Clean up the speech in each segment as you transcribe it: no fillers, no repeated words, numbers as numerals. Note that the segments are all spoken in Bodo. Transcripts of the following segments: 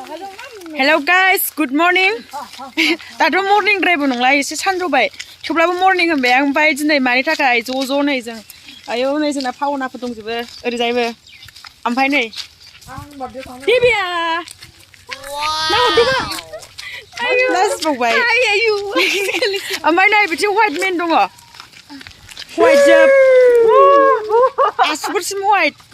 Hello guys, good morning. दाथ' morning drive नंला एसे सानजौबाय थेवब्लाबो morning होनबाय आं ओमफ्राय दिनै मानि थाखाय ज' नै जों आयौ नै जोंना फावनाफोर दंजोबो ओरैजायबो ओमफ्राय नै देबिया नाहरदोंबा आयौ लाजिबावबाय आयौ ओमफ्राय नै बिथिं white man दङ white जोब आसुगुरसिम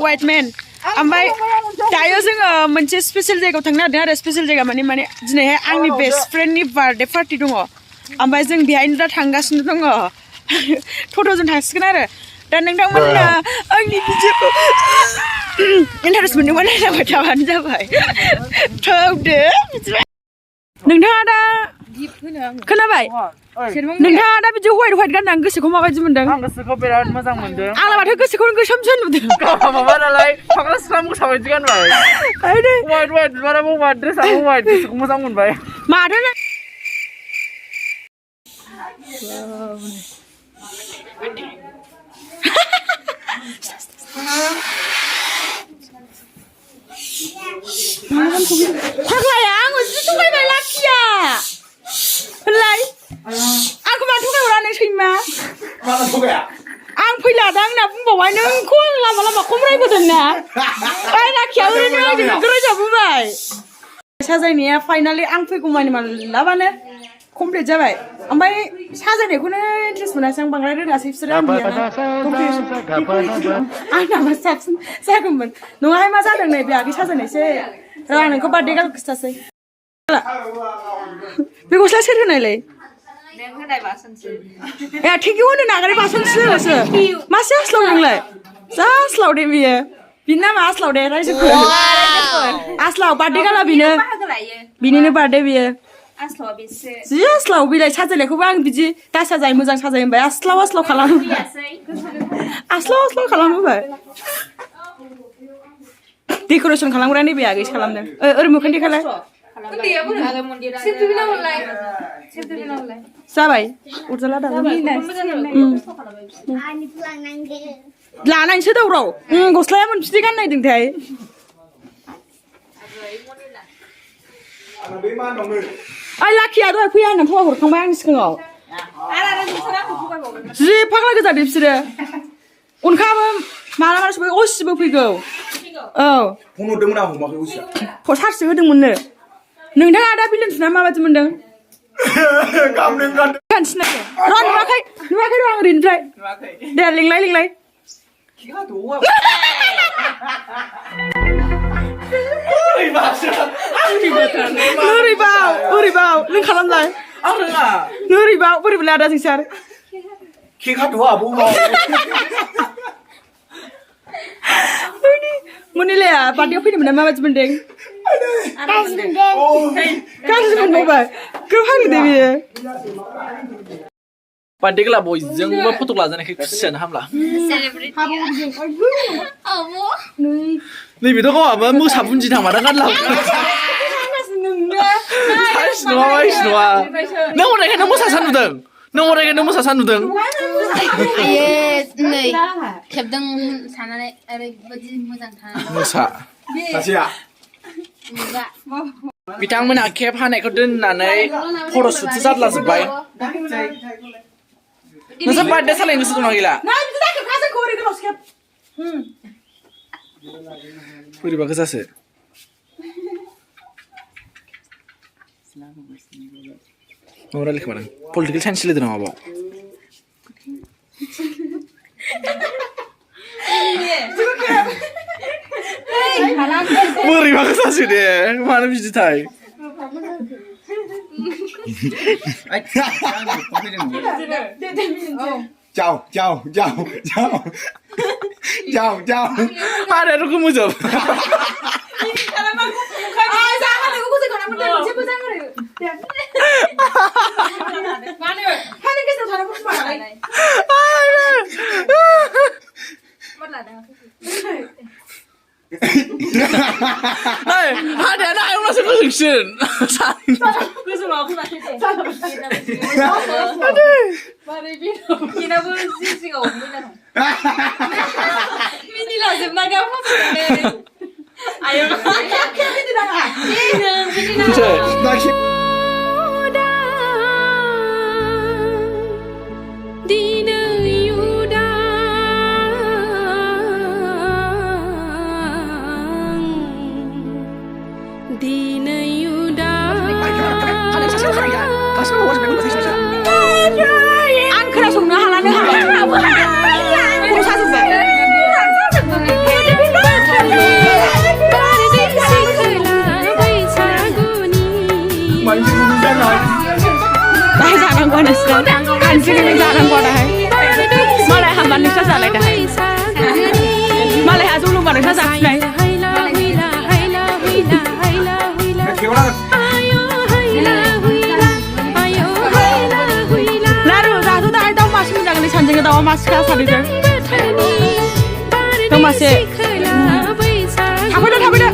white man ओमफ्राय दायो जोङो मोनसे स्पेशल जायगायाव थांनो नागिरदों आरो स्पेशल जायगा माने दिनैहाय आंनि बेस्ट फ्रेन्डनि बार्थडे पार्टि दङ ओमफ्राय जों बेहायनो दा थांगासिनो दङ टट'जों थांसिगोन आरो दा नोंथांमोना आंनि भिडिअखौ इन्टारेस्ट मोनदोंबा नायलांबाय थाबानो जाबाय थौदो नोंथाङा दा खोनाबाय नोंथाङा दा बिदि white गाननानै गोसोखौ माबायदि मोनदों आं गोसोखौ बिराद मोजां मोनदों आंना माथो गोसोखौनो गोसोमसो नुदों माबा नालाय फाग्ला सिख्ला मोसाबायदि गानबाय white बिबाराबो white ड्रेसाबो white गोसोखौ मोजां मोनबाय माथो फाग्लाया आङो जि थगायबाय लाखिया होनलाय आंखौ मानो थगायहरा नों सैमा माला थगाया आं फैलादां होनना बुंबावबाय नोंखौ आं लामा खमरायबोदों ना ओइ लाखिया ओरैनो आंजों गोरायजाबोबाय साजायनाया फाइनालि आं फैगौ मानि मालाबानो कमप्लिट जाबाय ओमफ्राय साजायनायखौनो इन्ट्रेस्ट मोनासै आं बांद्राय रोङासै बिसोरो आंनाबा साबसिन जागौमोन नङाहाय मा जादों नै बे आगै साजायनायसै आं नोंखौ बार्थडे गाल खिथासै बे गस्ला सोर होनायलै ए थेंकिउ होनो नागारै बासनसो मासे आस्लाव नोंलाय जा आस्लाव दे बियो बिनि नामा आस्लाव दे रायजोफोर आस्लाव बार्थडे गाला बिनिनो बार्थडे बियो जि आस्लाव बिलाइ साजायनायखौबो आं बिदि दा साजाय मोजां साजाय होनबाय आस्लाव खालामो आस्लाव खालामोबाय डेक'रेसन खालामग्रा नैबे आगैसो खालामदों ओरै मोखां देखायलाय जाबाय उरजाला लानायसो दावराव गस्लाया मोनफिदि गाननायदोंथाय ओइ लाखिया दहाय फैया होनना फुवा हरखांबाय आंनि सिगाङाव जि फाग्ला गोजादे बिसोरो उनखाबो माला सफैयो असिबो फैगौ औ फन हरदोंमोन आं हमाखै असिया सार्ससो होदोंमोननो नोंथाङा दा बिलिन थुना माबायदि मोनदों गानसिनाखै र' नुवाखै र' आं ओरैनिफ्राय दे लिंलाय ओरैबाव नों खालामलाय आं रोङा ओरैबाव बोरैबालाय आदा जोंसार केक हाथ'वा आब' मुनिलाया बार्थडेआव फैनो मोना माबायदि मोनदों गाज्रि मोनबावबाय गोबां दे बियो बार्थडे गला बयजोंबो फट' लाजानायखाय खुसियानो हामला नैबेथ' गावहाबो मोसा बुन्दि थांबादा गानला साइस नङा नों हरनायखायनो मोसा नुदों नै खेबदों सानानै ओरैबायदि मोजां मोसा बिथांमोनहा केब हानायखौ दोननानै फट' शुटसो जादलाजोब्बाय नोंसोर बार्थडे सालायनो गोसो दंना गैला बोरैबा गोजासो माबा रायलायखोमा नों पलिटिकेल साइन्स लिरदों नामा बाव बोरैबा गोजासो दे मानो बिदिथाय जाव हारायाथ' गोमोजोब हारायानो आयंनासो गोजोंसिन मिनिलाजोबना दा 나 기. Ang खोनासंनो हालानो हाला साजोब्बाय दाहाय जानांगौ नोंसोर हानसिगोन जानांगौ दाहाय मालाय हामबा नोंस्रा जालाय दाहाय मालाय हा जौ लोंबा नोंस्रा जाफिननाय लारु जाहाथ' दाहाय दाउ मासे मोनजागोन सानजों दाउआ मासेखा सानैजों दाउ मासे थाफैदो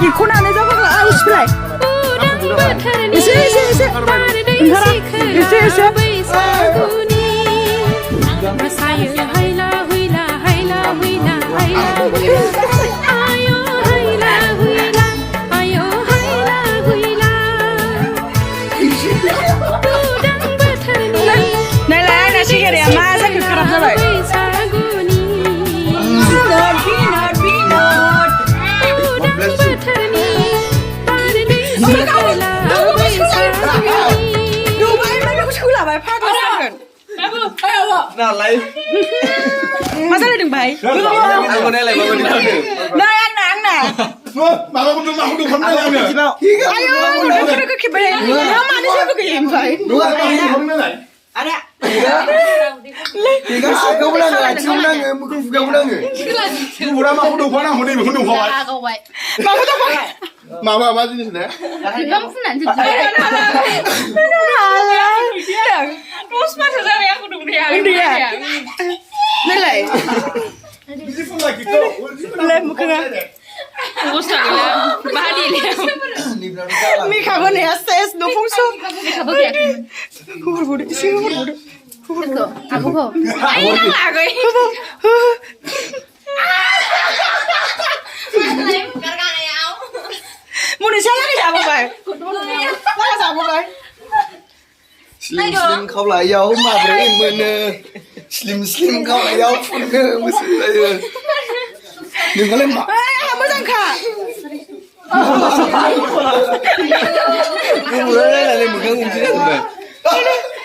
이코나네 잡아가 아우 시플라이 이세 은하라 이세 này là ai là chị फाग्ला जागोन नालाय मा जालायदों बाहाय आंखौ नायलाय माबायदि नायदों नै आंना माबा बुंदों खालामनाय आङो आयौ गथ'फोरखौ खेबबाय मानो जेबो गैया ओमफ्राय ada tiga kau bilang nggak cium nang kau bilang nggak murah mah udah kau nang udah kau mama apa jenis deh Kamu senang tuh. terus masa saya aku dulu dia nilai biji pun lagi kau nilai mukanya Mika ko ne ses no fungso. Mika ba kaya? Hubur isi hubur. Ito, ako ko. Ay nalagoy. Muna siya lagi sa mo ba? Lagi sa mo ba? Slim kau lah yau mah beri mana slim kau lah yau pun mesti lah ni kalian mak Mo sang ka. mulai lah ni bukan interest dah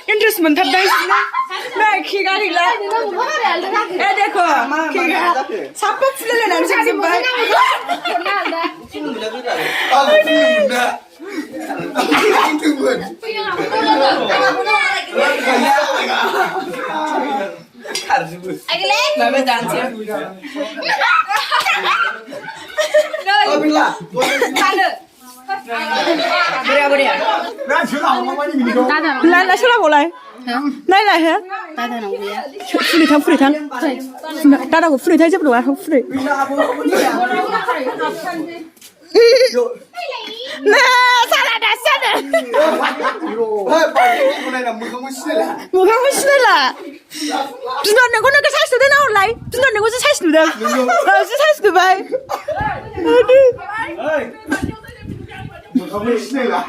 Interest menthadai sini. Nah, kiga hila. Dekho, kiga. Sapap fulale nan sampai. aku dah itu pun Mama dance. Bila Beria. nak curang mama ni mini kau Lai sura bolai. Lai lai ha. Tata nang dia. Free thang. Tata ko free thai je bro, free. Nah, salah dasar. hei pagi ni kau nak muka mesti lah Muka mesti lah. Tunan ni kau nak saya sudah nak lai. Tunan ni kau saya sudah. Saya sudah baik. Aduh. muka mesti lah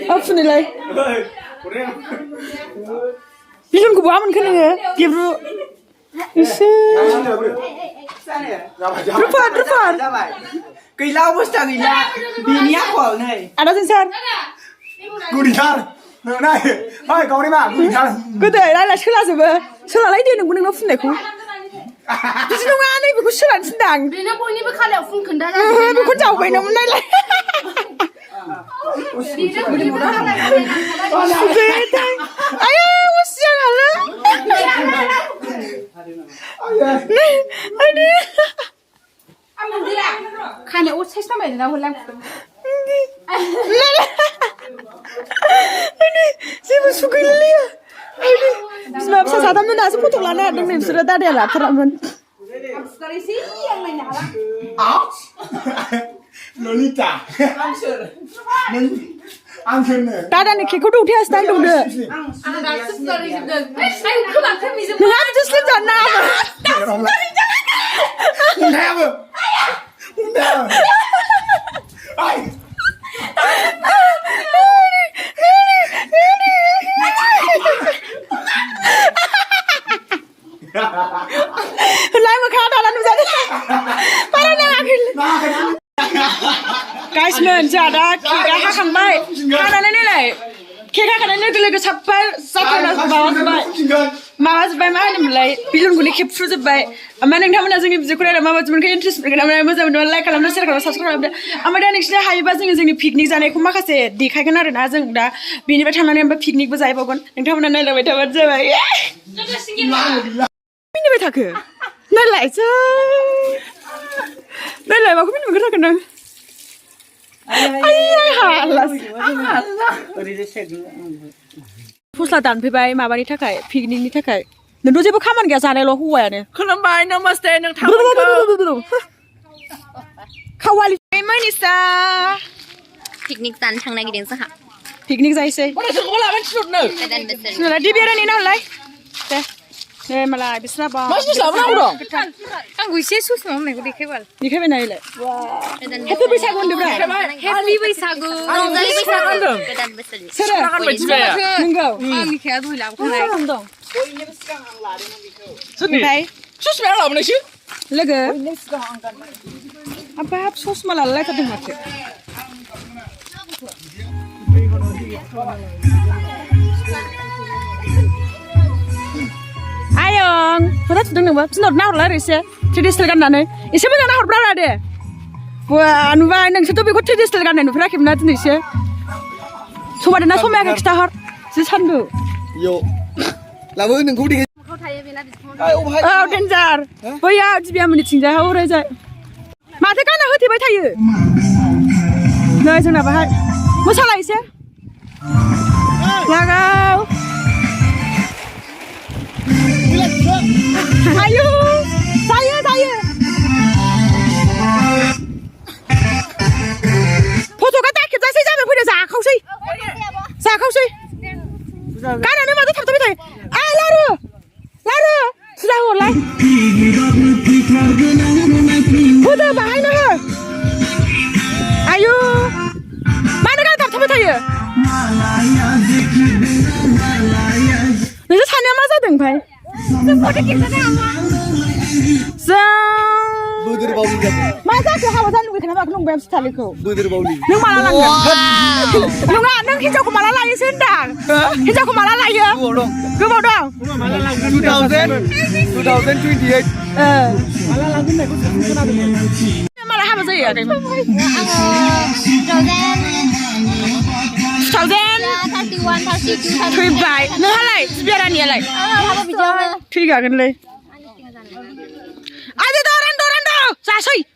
Apa ni lai? Bilang ku buat mana ni? Dia bro. Isi. Rupar. Kailaw mo sa kailaw biniya ko nay Ada sensor. gudiar này hei kau ni mah gudiar Kau tu lai sekolah sebab. Sekolah lai dia nak guna nak aku. Jadi nunggu aneh aku sekolah sedang. Rina po ni ba kala fun kunda na. Aku jauhไปน้ำได้เลยayo usia kalah aduh Kana o sai sama na hulang. aduh siapa suka lihat aduh sebab saya sadam tu nasi putus lana dengan sudah tadi lah teraman Lolita angker ni Tadi ni kau tu udah stand tu deh Nggak ada slim jangan undang apa undang ay Lai mà khá đó là nó dẫn Para na akin Guys men jada kiga hakang bai kana ne lai kiga kana ne gele sapal sakana bawas bai mawas bai ma ne lai bilun guni kip fru bai amma nang thamana जोंनि बिदिखौ नायना मा बायदि मोनखो इन्ट्रेस्ट मोनगोन नामा मोजां मोनो लाइक खालामना शेयार खालामना साबस्क्राइब खालामदो ओमफ्राय दा नोंसिना हायोबा जोंनि पिकनिक जानायखौ माखासे देखायगोन आरो ना जों दा बेनिफ्राय थांनानै ओमफ्राय पिकनिकबो जाहैबावगोन नोंथांमोना नायलांबाय थाबानो जाबाय मिनिबाय थाखो नायलायसै नायलाय माखौ मिनिबाय थाखो नों फस्ला दानफैबाय माबानि थाखाय पिकनिकनि थाखाय नोंथ' जेबो खामानि गैया जानायल' हौवायानो खुलुमबाय नमस्ते नोंथांमोनखौ खावालि मानिसा Piknik tan thang na gideng sa ha. Picnic जायसै Kadan besar. सुनला दिबियारानि नालाय दे मालाय बिसना बा मासि साबनांगौ दं Ang guisi sus mo may gudi kewal. देखायबाय नायलाय Kadan हेपि बैसागु होनदोब्रा Happy Baisago. Ronggali Baisago. Kadan besar. सोरो नंगौ Ang kaya dula ko na. दं सोरनि ओमफ्राय सुसमाया लाबोनायसो लोगो हाबाब ससमा लालायथारदों माथो Ayong, foto tudung nunggu, senor nahor lah rese, 3D style kan nane, isi mana nahor berapa deh? Wah, anu bah, neng situ biku 3D style kan nane, pernah kim nanti nih sih. Cuma ada nasi mereka kita har, si sandu. Yo, lalu nengku di. Oh, danger. Boya, jadi aman ditinggal, hau reza. Mati kan aku tiba tayu. Nah, itu napa hai? Masalah isi? Lagau. Ayo, saya. Foto kata kita sih jangan punya zakau sih. Karena ni mata tapi tadi. Lalu, sudah mulai. Foto bahaya nih. Ayo, mana kan tapi tadi. Ni sana masa dengpai. Budur bauli jatuh. Masa aku hawa sana kita nak nung bebs tali ko. Budur bauli. Nung malah langgar. Nung hijau ku malah lagi sendang. Hijau ku malah lagi. Gue mau dong. 2028. Malah apa sih ya? 31, 32. Three by. Nung halai, biaran ya lai. Apa bijak? Tiga kan lai. Aduh, doran. Sasai.